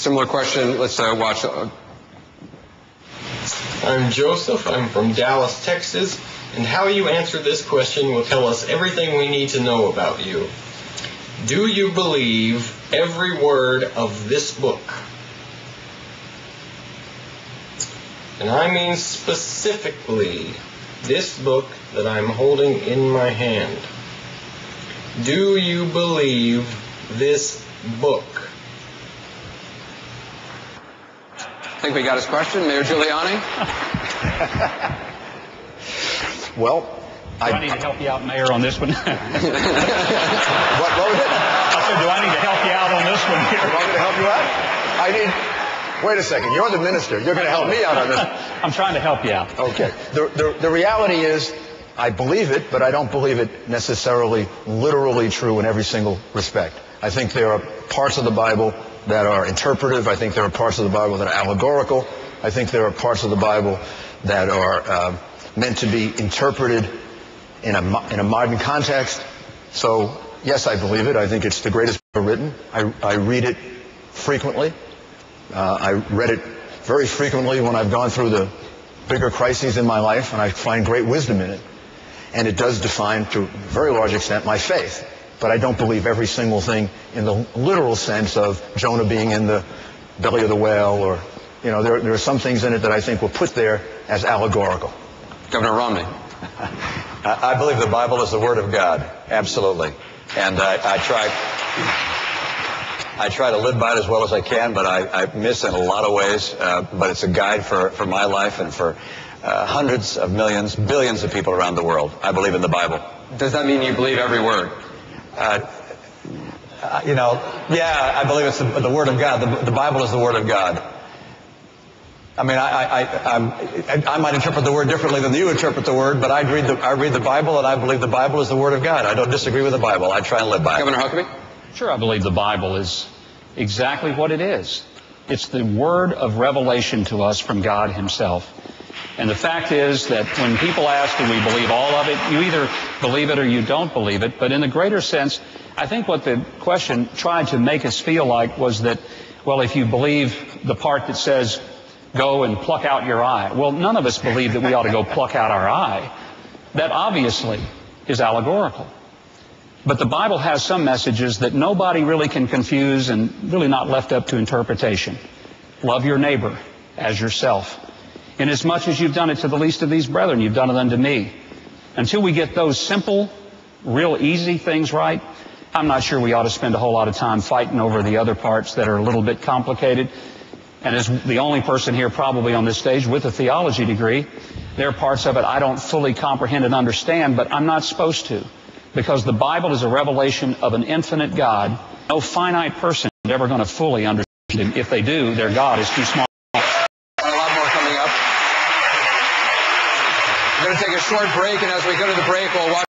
Similar question. Let's watch. I'm Joseph. I'm from Dallas, Texas. And how you answer this question will tell us everything we need to know about you. Do you believe every word of this book? And I mean specifically this book that I'm holding in my hand. Do you believe this book? I think we got his question. Mayor Giuliani? Well, do I need to help you out, Mayor, on this one? What was it? I said, do I need to help you out on this one here? You want me to help you out? Wait a second. You're the minister. You're going to help me out on this. I'm trying to help you out. Okay. The reality is, I believe it, but I don't believe it necessarily literally true in every single respect. I think there are parts of the Bible that are interpretive. I think there are parts of the Bible that are allegorical. I think there are parts of the Bible that are meant to be interpreted in a modern context. So, yes, I believe it. I think it's the greatest book ever written. I read it frequently. I read it very frequently when I've gone through the bigger crises in my life, and I find great wisdom in it. And it does define, to a very large extent, my faith. But I don't believe every single thing in the literal sense of Jonah being in the belly of the whale, or, you know, there are some things in it that I think were put there as allegorical. Governor Romney. I believe the Bible is the Word of God, absolutely. And I try to live by it as well as I can, but I miss in a lot of ways. But it's a guide for my life and for hundreds of millions, billions of people around the world. I believe in the Bible. Does that mean you believe every word? Yeah, I believe it's the Word of God. The Bible is the Word of God. I mean, I might interpret the word differently than you interpret the word, but I read the Bible, and I believe the Bible is the Word of God. I don't disagree with the Bible. I try and live by it. Governor Huckabee? Sure, I believe the Bible is exactly what it is. It's the word of revelation to us from God himself. And the fact is that when people ask, do we believe all of it, you either believe it or you don't believe it. But in the greater sense, I think what the question tried to make us feel like was that, well, if you believe the part that says, go and pluck out your eye. Well, none of us believe that we ought to go pluck out our eye. That obviously is allegorical. But the Bible has some messages that nobody really can confuse and really not left up to interpretation. Love your neighbor as yourself. Inasmuch as you've done it to the least of these brethren, you've done it unto me. Until we get those simple, real easy things right, I'm not sure we ought to spend a whole lot of time fighting over the other parts that are a little bit complicated. And as the only person here probably on this stage with a theology degree, there are parts of it I don't fully comprehend and understand, but I'm not supposed to. Because the Bible is a revelation of an infinite God. No finite person is ever going to fully understand him. If they do, their God is too small. A lot more coming up. We're going to take a short break, and as we go to the break, we'll watch